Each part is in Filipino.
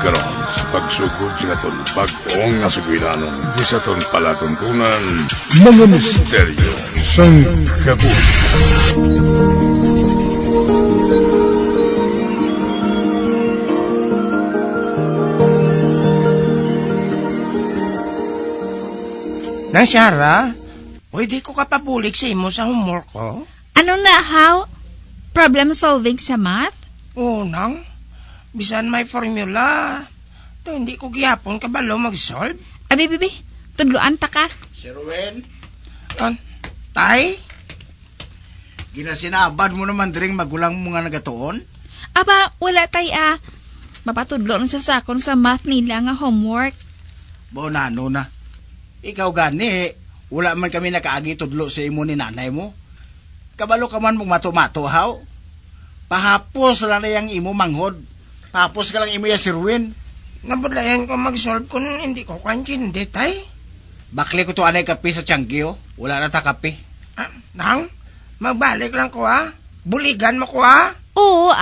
karon sa pagsugod sila ton bag-ong nga sugwinanon di sa ton palatuntunan mga misteryo sang kabuhi. Nang Shara, pwede ko kapabulik sa imo sa homework ko? Ano na, how? Problem solving sa math? Oo, nang. Bisan may formula. To hindi ko gihapon kabalo mag-solve. Abi, bibi, tudloan ta ka. Sir Wen, Tay? ginasinabad mo naman diring magulang mo nga nagatuon? Aba, wala tay Mapatudlo sa sakon sa math nila nga homework. Bao nano na. Ikaw gani, wala man kami nakaagi tudlo sa imo ni nanay mo. Kabalo ka man mong mato-mato, haw? Pahapos lang na yung imo manghod. Pahapos ka lang imo ya Sir Wen. Nabudlayan ko mag-solve kung hindi ko kansindi, tay. Bakli ko to anay kape sa tiyanggiyo. Wala na ta kape. Nang, magbalik lang ko Buligan mo ko Oo,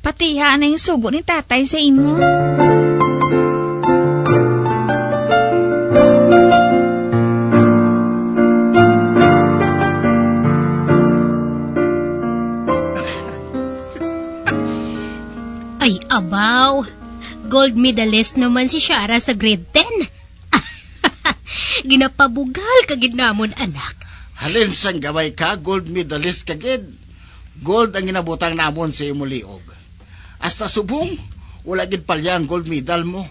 patiha na yung sugo ni tatay sa imo. Ay, abaw. Gold medalist naman si Shara sa grade 10. Ginapabugal ka ginamon, anak. Halin sang gaway ka, gold medalist ka gid. Gold ang ginabutang namon sa imo liog. Hasta subong, wala gid palya ang gold medal mo.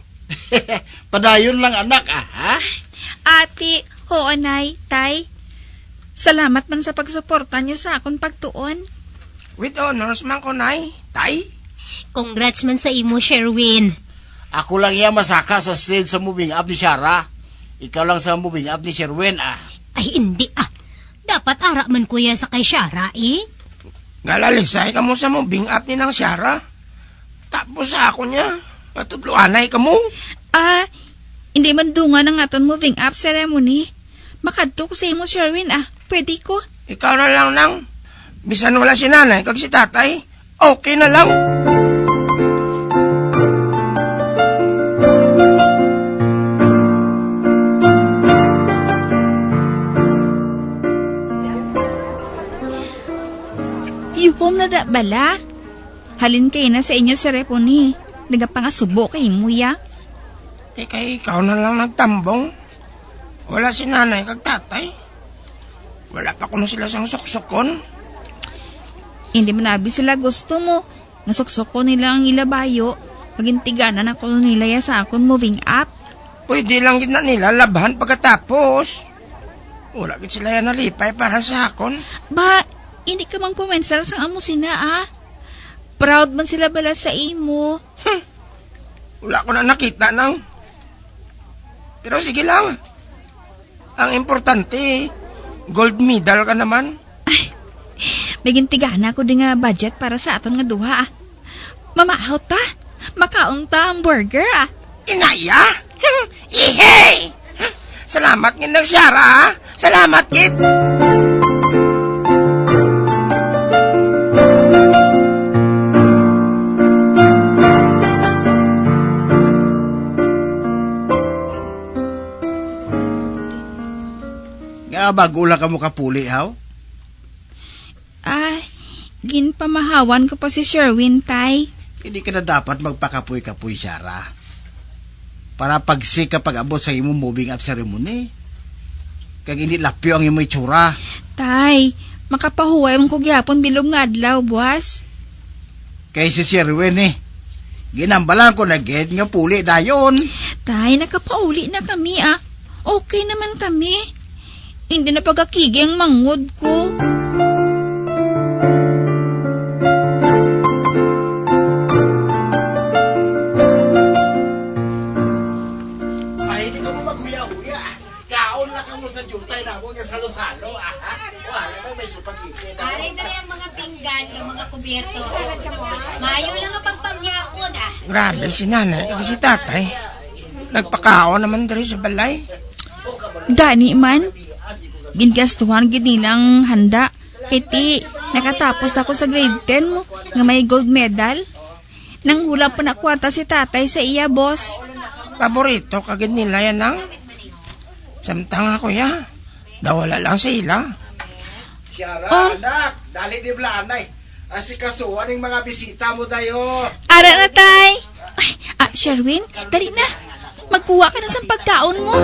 Padayon lang anak, ha? Ate, hoonay, tay. Salamat man sa pagsuporta niyo sa akong pagtuon. With honors man ko, nay. Tay? Congrats man sa imo, Sherwin. Ako lang iya masaka sa stage sa moving up ni Shara. Ikaw lang sa moving up ni Sherwin, Ay, hindi Dapat ara man kuya sa kay Shara, Galalisay ka mo sa moving up ni nang Shara. Tapos sa ako niya, patudluanay ka mo. Hindi man dunga ng aton moving up ceremony. Makadto ko sa imo, Sherwin, pwede ko. Ikaw na lang nang. Bisan wala si nanay kag si tatay, okay na lang. Yuhom na da bala. Halin kayo na sa inyo ceremony. Nagapangasubo kay mo ya. Teka, ikaw na lang nagtambong. Wala si nanay kag tatay. Wala pa kuno sila sang suksokon. Hindi man nabi sila gusto mo. Nasuksok nila ang ilabayo. Magintiganan ako nila ya sa akon moving up. Pwede lang gid na nila labahan pagkatapos. Wala gid sila yan nalipay para sa akon. Ba, hindi ka mang pumensar sa amo sina Proud man sila bala sa imo. Wala ko na nakita nang. Pero sige lang. Ang importante, gold medal ka naman. Magintigana ko din nga budget para sa aton nga duha Mamahaw ta. Makaon ta ang burger Inaya? Ihey! Salamat ngin ng Shara Salamat kid. Nga bago lang ka mo kapuli, haw? Ginpamahawan ko pa si Sherwin, tay. Hindi ka na dapat magpakapoy-kapoy, Shara. Para pagsika pag-abot sa imong moving up ceremony. Kag hindi lapyo ang imong itsura. Tay, makapahuway mong kugyapon bilog nga adlaw, buwas. Kay si Sherwin, ginambalan ko na ged nga puli dayon. Tay, nakapauli na kami, Okay naman kami. Hindi na pagkakigi ang mangod ko. Salo-salo, Wala na may supagipin. Pare dali ang mga pinggan, yung mga kubyerto. Mayo lang ang pagpangyaon, Grabe si nanay kag si tatay. Nagpakaon naman diri sa balay. Gani man. Gingastuhan gid nilang handa. Kiti, nakatapos ako sa grade 10 mo nga may gold medal. Nang hula pa na kwarta si tatay sa iya, boss. Paborito kagad nila yan nang. Samtang ako ya. Dawala lang sa ila. Siyara, Oh. anak, dali di blanay. Asikasuhan ng mga bisita mo dayo. Ara na, tay. Ay, Sherwin, dali na. Magkuha ka na sa pagkaon mo.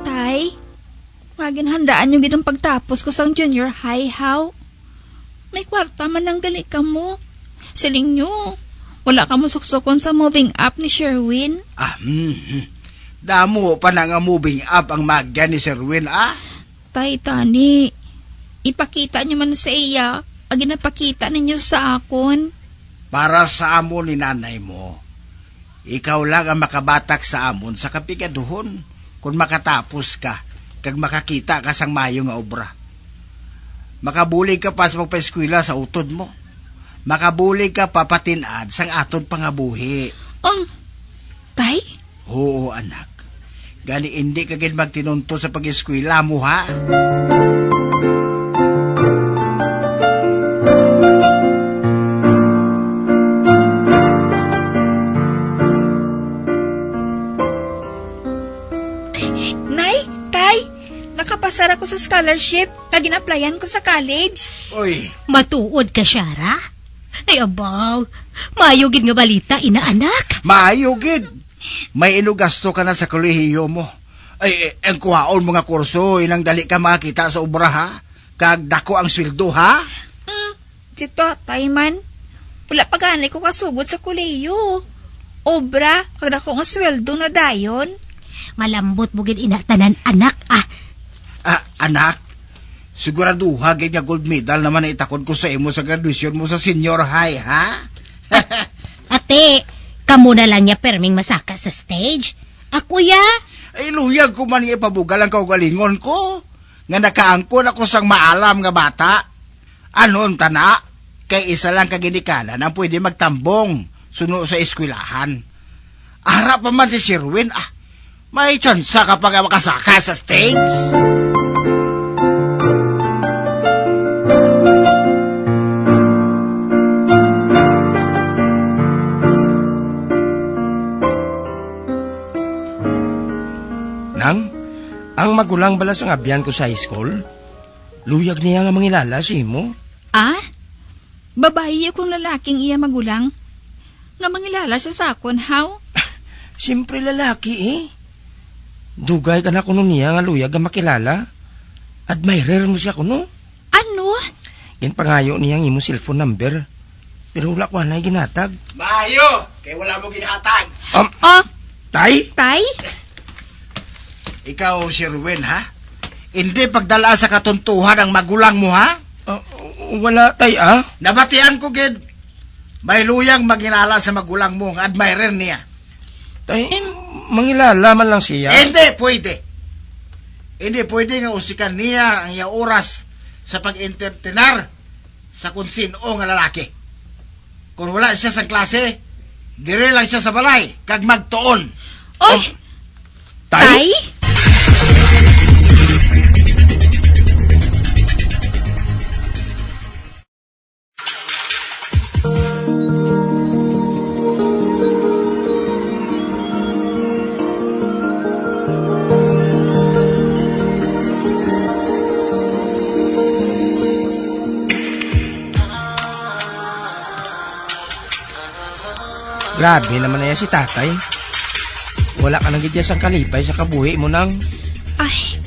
Tay, maginhandaan yung gitang pagtapos ko sa junior high, how? May kwarta man ang gali ka mo. Siling nyo, wala ka mo suksokon sa moving up ni Sherwin. Damo pa na nga moving up ang magya ni Sir Win, Tay, tani, ipakita nyo man sa iya, pag inapakita ninyo sa akon. Para sa amon ni nanay mo. Ikaw lang ang makabatak sa amon sa kapigaduhon kung makatapos ka kag makakita ka sang mayo nga obra. Makabulig ka pa sa magpaeskwela sa utod mo. Makabulig ka pa patinad sang atod pangabuhi. Tay? Oo, anak. Gani hindi ka gid magtinunto sa pag-eskwela mo, ha? Nay, tay, nakapasar ako sa scholarship na ginaplayan ko sa college. Oy, Matuod ka, Shara? Ay, abaw. Mayugid nga balita, inaanak. maayo gid. May inugasto ka na sa kolehiyo mo. Ay, ang kuhaon mga kurso, inang dali ka makakita sa obra, ha? Kag dako ang sweldo, ha? Si tatay man, wala pa ganay ko kasugod sa kuleyo. Obra, kag ako nga sweldo na dayon. Malambot mo gid inatanan, anak, Anak, siguraduha gid nga gold medal naman na itakod ko sa imo sa graduation mo sa senior high, ha? Ate, kamo na lang niya perming masaka sa stage. Ako ya? Ay, luyag ko man ipabugal ang kaugalingon ko. Nga nakaangkon ako sang maalam nga bata. Anon tana? Kay isa lang kagidikanan ang pwede magtambong suno sa eskwelahan. Harap pa man si Sherwin, may tsansa kapag makasaka sa stage. Nang, ang magulang bala sa abyan ko sa high school, luyag niya nga mangilala si mo. Babae akong lalaking iya magulang. Nga mangilala siya sa akon, how? Siyempre lalaki eh. Dugay ka na kuno niya nga luyag nga makilala. Admirer mo siya kuno. Ano? Yan pangayo niya ang imo cellphone number. Pero wala ko na ginatag. Mayo! Kay wala mo ginatag. Tay? Tay? Ikaw, Sherwin, ha? Hindi pagdala sa katuntuhan ang magulang mo, ha? Wala tay Nabatian ko, gid. May luyang maginala sa magulang mo, ang admirer niya. Tay, mangilala man lang siya. Hindi pwede. Hindi pwede nga usikan niya ang iya oras sa pag-entertainar sa kung sino nga lalaki. Kung wala siya sa klase, dire lang siya sa balay, kag magtuon. Oy! Tay? Grabe naman na yan si tatay. Wala ka nang gidya sa kalipay sa kabuhi mo nang. Ay,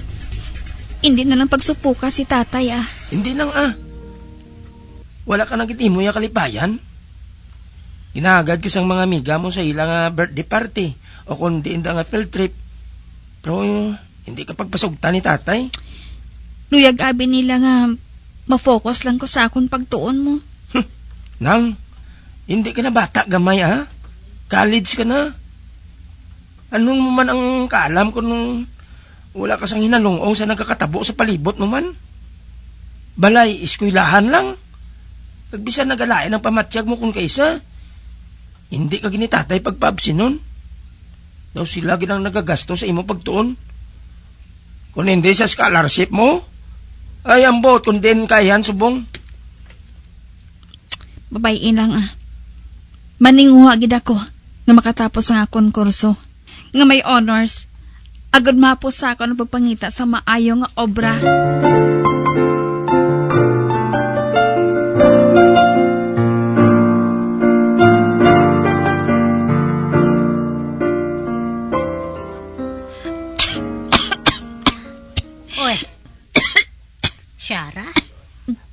hindi na lang pagsupuka si tatay Hindi nang Wala ka nang gitimo yung kalipayan. Ginagad kisang mga amiga mo sa ilang birthday party o kundi inda nga field trip. Pero hindi ka pagpasugta ni tatay. Luyag abi nila nga mafocus lang ko sa akong pagtuon mo. Nang, hindi ka na bata gamay College ka na. Anong mo man ang kaalam kung wala ka sang hinalungong sa nagkakatabo sa palibot mo man? Balay, eskwelahan lang. Nagbisan nagalain ang pamatyag mo kung kaysa. Hindi ka ginitatay pagpaabsin nun. Daw sila ginang nagagasto sa imo pagtuon. Kung hindi sa scholarship mo, ay ambot kung din kayan subong. Babayin lang Maninguha gid ako nga makatapos ang akong kurso. Nga may honors. Agad mapos sa ako ng pagpangita sa maayo nga obra. Oy. Shara?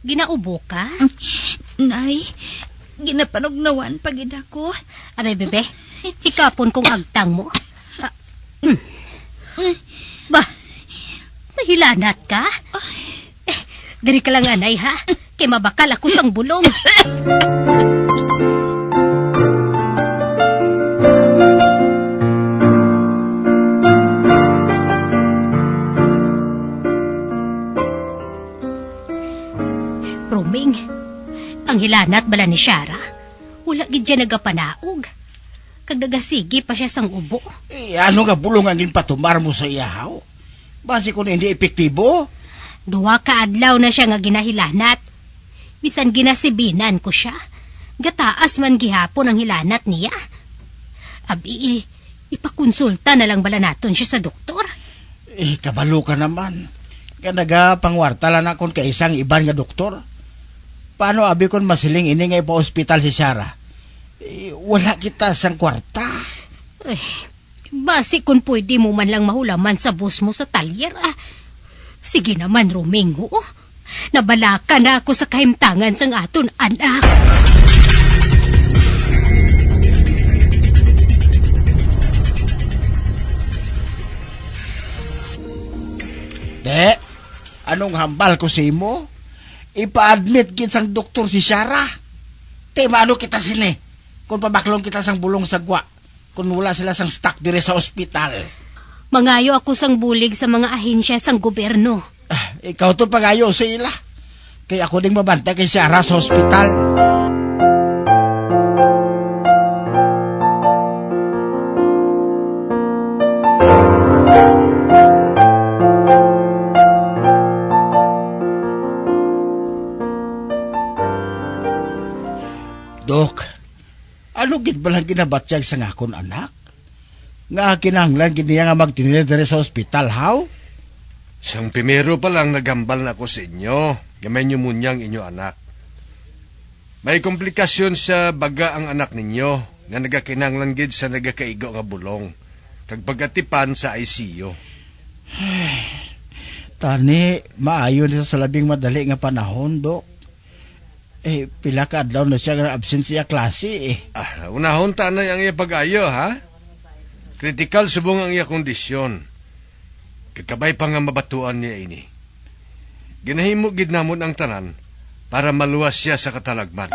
Ginaubo ka? Nay, ginapanugnawan pagid ako. Abay, bebe. Ikapon kong agtang mo. Ba, mahilanat ka? Diri ka lang anay, ha? Kay mabakal ako sang bulong. Roming, ang hilanat bala ni Shara, wala gid dyan nagapanaog. Kag nagasigi pa siya sang ubo. Ano nga bulong ang ginpatumar mo sa iyahaw? Basi kung hindi epektibo? Duwa ka adlaw na siya nga ginahilanat. Bisan ginasibinan ko siya. Gataas man gihapon ang hilanat niya. Abi, ipakonsulta na lang bala naton siya sa doktor. Kabalo ka naman. Kanaga pangwarta lang akong kaisang iban nga doktor. Paano abi kon masiling ini nga ipa-ospital si Shara? Wala kita sang kwarta. Basi kung pwede mo man lang mahulaman sa bus mo sa talyer. Sige naman, Romingo. Nabalaka na ako sa kahimtangan sang aton anak. De, anong hambal ko sa imo? Ipa-admit gid sang doktor si Shara. Te, maano kita sini? Kung pabaklong kita sang bulong sagwa, kung wala sila sang stock dire sa ospital. Mangayo ako sang bulig sa mga ahensya sang gobyerno. Ikaw to pagayo sa ila. Kaya ako ding mabantay kay Shara sa ospital. Dok, ano gid ba lang ginabatyag sa ngakon anak? Nga kinahanglan gid niya nga magtinir dire sa ospital, how? Sang primero pa lang nagambal na ako sa inyo. Gamay niyo munyang inyo anak. May komplikasyon sa baga ang anak ninyo nga nagakinanglan gid sa nagakaigo nga bulong. Kag pagatipan sa ICU. Tani, maayo na sa labing madali nga panahon, Dok. Pila ka adlaw na siya nga absent siya klase Unahon ta na ang iya pag-ayo, ha? Kritikal subong ang iya kondisyon. Kakabay pa nga mabatuan niya ini. Ginahimo gid namon ang tanan para maluwas siya sa katalagman.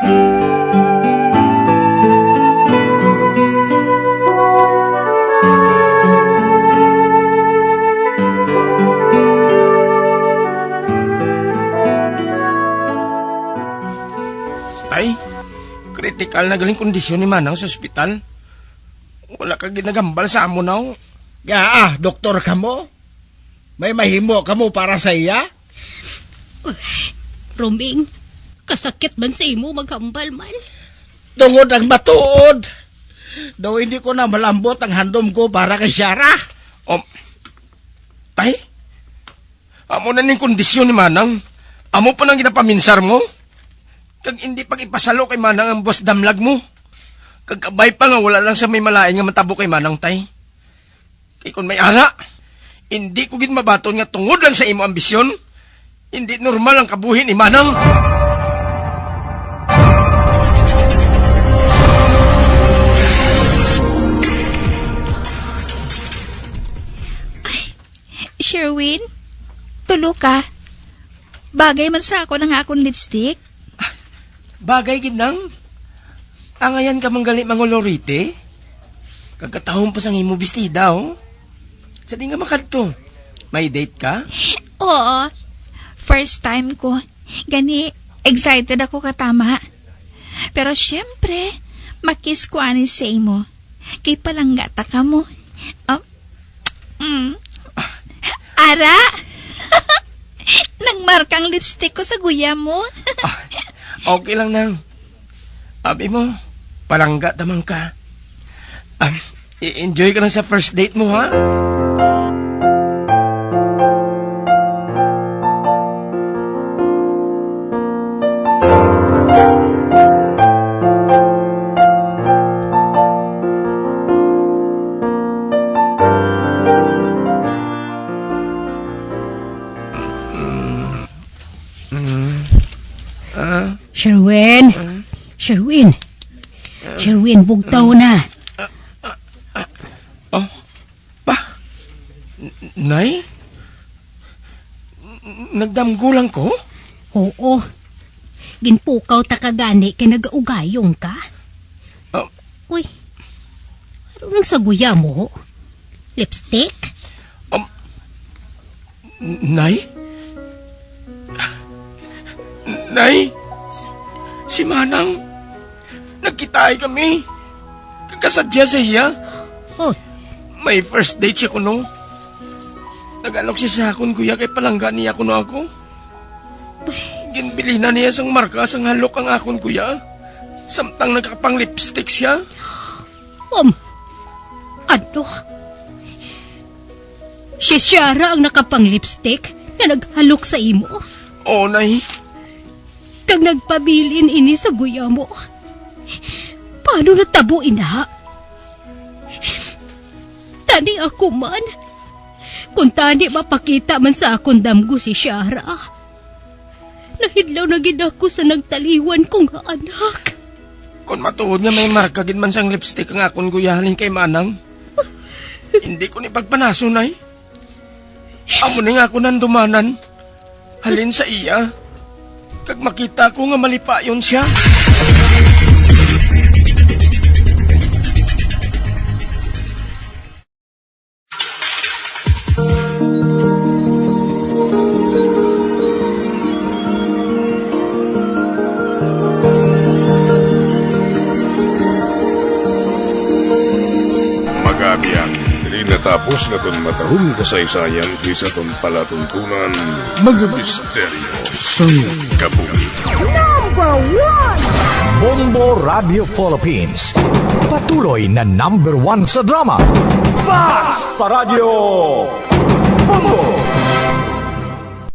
Tay, kritikal na galing kondisyon ni Manang sa ospital. Wala ka ginagambal sa amo now. Doktor ka mo? May mahimo ka mo para sa iya? Roming, kasakit man sa imo maghambal man. Tungod ang matuod. Daw hindi ko na malambot ang handom ko para kay Shara. Tay, amo na ning kondisyon ni Manang. Amo pa nang ginapaminsar mo. Kag hindi pag ipasalo kay Manang ang boss damlag mo. Kagkabay pa nga wala lang sa may malain nga matabo kay Manang, tay. Kay kun may ara, hindi ko gid mabaton nga tungod lang sa imo ambisyon. Hindi normal ang kabuhi ni Manang. Sherwin, tulo ka. Bagay man sa ako ng akong lipstick. Bagay gid nang. Angayan ka manggali mangolorite. Kagkatahon pa sang imo bestida, oh. Sa di nga makadto. May date ka? Oo, first time ko. Gani, excited ako katama. Pero syempre, makis ko ani say mo. Kay palanggata ka mo. Ara! Nagmarkang lipstick ko sa guya mo. Okay lang nang. Abi mo, palangga tamang ka. I-enjoy ka lang sa first date mo, ha? Sherwin! Sherwin! Sherwin, bugtaw na. Oh, pa? Nay? Nagdamgulang ko? Oo. Ginpukaw ta kagani kay nagaugayong ka. Oh. Uy, ano nang saguya mo? Lipstick? Nay? Nay? Si Manang, nagkitay kami. Kakasadya sa iya. Oh, May first date siya kuno. Nag-alok siya sa akon, kuya, kay palangga niya kuno ako. Ginbili na niya sang marka, sang halok ang akon, kuya. Samtang nagkapang lipstick siya. Ano? Si Shara ang nakapang lipstick na naghalok sa imo. Oo, Nay. Kag nagpabilin ini sa guya mo. Paano natabo ina? Tani ako man. Kung tani mapakita man sa akong damgo si Shara. Nahidlaw na gid ako sa nagtaliwan kong anak. Kung matuod nga may marka gid man sang lipstick ang akon, kuya, halin kay Manang. Hindi ko ni pagpanaso, Nay. Amo ni nga ako nandumanan. Halin sa iya. Kag makita ko nga malipayon siya. Magabiang, diri natapos na ton matahong kasaysayan sa ton palatuntunan mga misteryo sa kabuhi. Bombo Radio Philippines. Patuloy na #1 sa drama. Basta Radio Bombo!